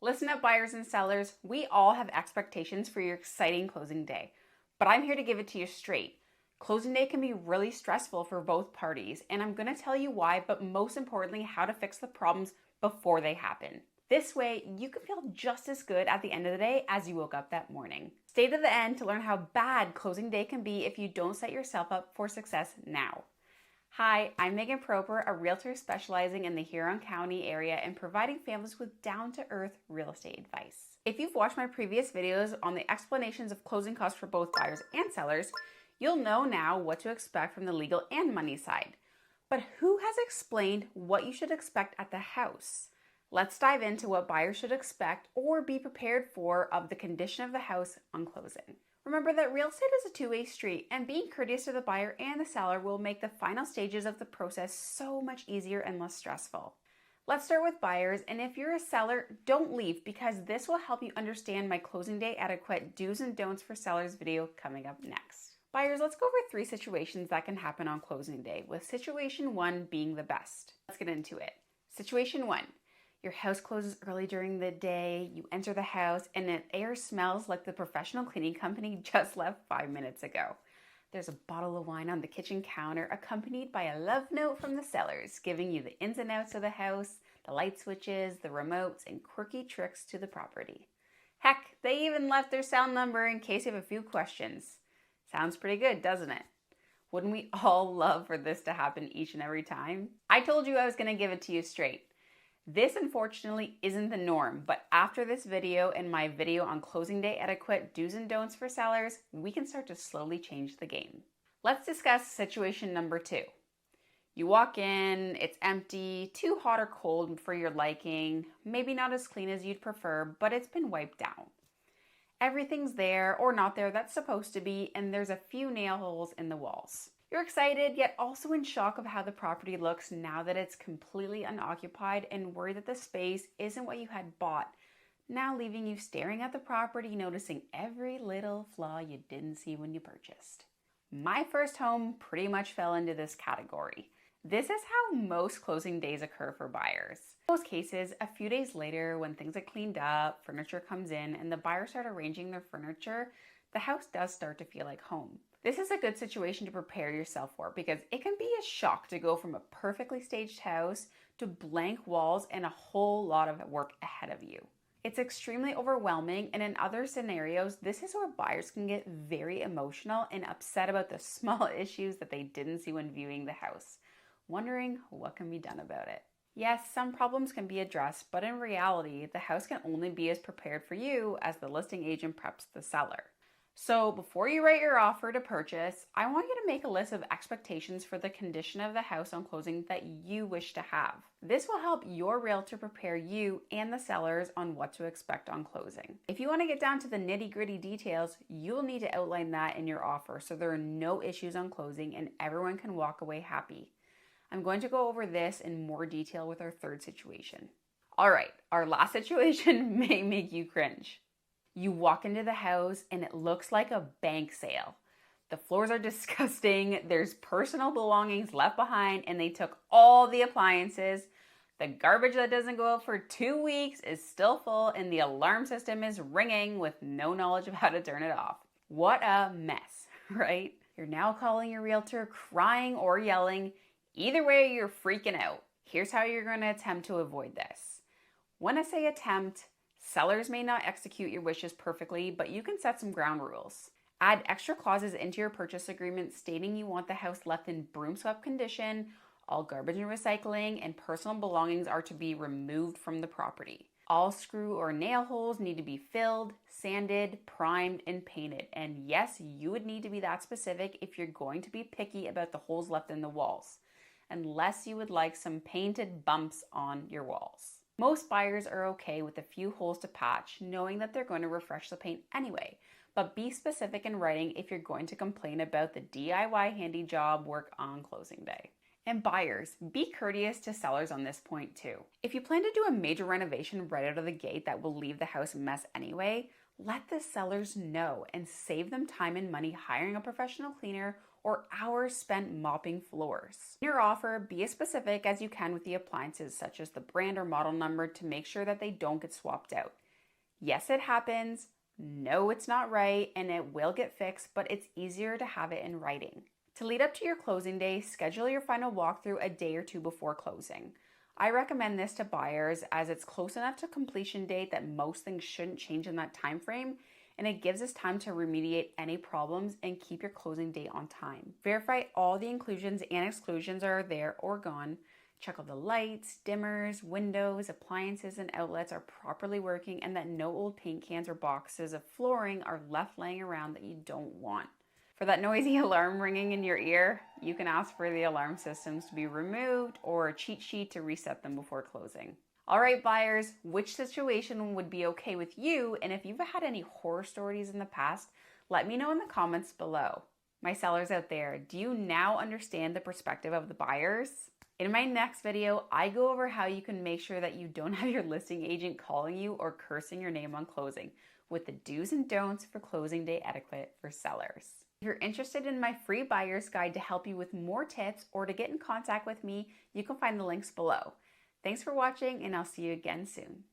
Listen up, buyers and sellers. We all have expectations for your exciting closing day, but I'm here to give it to you straight. Closing day can be really stressful for both parties, and I'm going to tell you why, but most importantly, how to fix the problems before they happen. This way, you can feel just as good at the end of the day as you woke up that morning. Stay to the end to learn how bad closing day can be if you don't set yourself up for success now. Hi, I'm Megan Proper, a realtor specializing in the Huron County area and providing families with down-to-earth real estate advice. If you've watched my previous videos on the explanations of closing costs for both buyers and sellers, you'll know now what to expect from the legal and money side. But who has explained what you should expect at the house? Let's dive into what buyers should expect or be prepared for of the condition of the house on closing. Remember that real estate is a two-way street, and being courteous to the buyer and the seller will make the final stages of the process so much easier and less stressful. Let's start with buyers, and if you're a seller, don't leave because this will help you understand my closing day etiquette do's and don'ts for sellers video coming up next. Buyers, let's go over 3 situations that can happen on closing day, with situation 1 being the best. Let's get into it. Situation 1. Your house closes early during the day, you enter the house, and the air smells like the professional cleaning company just left 5 minutes ago. There's a bottle of wine on the kitchen counter, accompanied by a love note from the sellers, giving you the ins and outs of the house, the light switches, the remotes, and quirky tricks to the property. Heck, they even left their cell number in case you have a few questions. Sounds pretty good, doesn't it? Wouldn't we all love for this to happen each and every time? I told you I was going to give it to you straight. This unfortunately isn't the norm, but after this video and my video on closing day etiquette do's and don'ts for sellers, we can start to slowly change the game. Let's discuss situation number 2. You walk in, it's empty, too hot or cold for your liking, maybe not as clean as you'd prefer, but it's been wiped down. Everything's there or not there that's supposed to be, and there's a few nail holes in the walls. You're excited, yet also in shock of how the property looks now that it's completely unoccupied and worried that the space isn't what you had bought, now leaving you staring at the property, noticing every little flaw you didn't see when you purchased. My first home pretty much fell into this category. This is how most closing days occur for buyers. In most cases, a few days later, when things are cleaned up, furniture comes in, and the buyers start arranging their furniture, the house does start to feel like home. This is a good situation to prepare yourself for because it can be a shock to go from a perfectly staged house to blank walls and a whole lot of work ahead of you. It's extremely overwhelming, and in other scenarios, this is where buyers can get very emotional and upset about the small issues that they didn't see when viewing the house, wondering what can be done about it. Yes, some problems can be addressed, but in reality, the house can only be as prepared for you as the listing agent preps the seller. So before you write your offer to purchase, I want you to make a list of expectations for the condition of the house on closing that you wish to have. This will help your realtor prepare you and the sellers on what to expect on closing. If you want to get down to the nitty-gritty details, you will need to outline that in your offer so there are no issues on closing and everyone can walk away happy. I'm going to go over this in more detail with our third situation. All right, our last situation may make you cringe. You walk into the house and it looks like a bank sale. The floors are disgusting, there's personal belongings left behind, and they took all the appliances. The garbage that doesn't go out for 2 weeks is still full, and the alarm system is ringing with no knowledge of how to turn it off. What a mess, right? You're now calling your realtor, crying or yelling. Either way, you're freaking out. Here's how you're going to attempt to avoid this. When I say attempt, sellers may not execute your wishes perfectly, but you can set some ground rules. Add extra clauses into your purchase agreement stating you want the house left in broom-swept condition, all garbage and recycling, and personal belongings are to be removed from the property. All screw or nail holes need to be filled, sanded, primed, and painted. And yes, you would need to be that specific if you're going to be picky about the holes left in the walls, unless you would like some painted bumps on your walls. Most buyers are okay with a few holes to patch, knowing that they're going to refresh the paint anyway, but be specific in writing if you're going to complain about the DIY handy job work on closing day. And buyers, be courteous to sellers on this point too. If you plan to do a major renovation right out of the gate that will leave the house a mess anyway, let the sellers know and save them time and money hiring a professional cleaner or hours spent mopping floors. In your offer, be as specific as you can with the appliances, such as the brand or model number, to make sure that they don't get swapped out. Yes, it happens. No, it's not right, and it will get fixed, but it's easier to have it in writing. To lead up to your closing day, schedule your final walkthrough a day or two before closing. I recommend this to buyers as it's close enough to completion date that most things shouldn't change in that time frame, and it gives us time to remediate any problems and keep your closing date on time. Verify all the inclusions and exclusions are there or gone. Check all the lights, dimmers, windows, appliances, and outlets are properly working, and that no old paint cans or boxes of flooring are left laying around that you don't want. For that noisy alarm ringing in your ear, you can ask for the alarm systems to be removed or a cheat sheet to reset them before closing. All right, buyers, which situation would be okay with you? And if you've had any horror stories in the past, let me know in the comments below. My sellers out there, do you now understand the perspective of the buyers? In my next video, I go over how you can make sure that you don't have your listing agent calling you or cursing your name on closing, with the do's and don'ts for closing day etiquette for sellers. If you're interested in my free buyer's guide to help you with more tips or to get in contact with me, you can find the links below. Thanks for watching, and I'll see you again soon.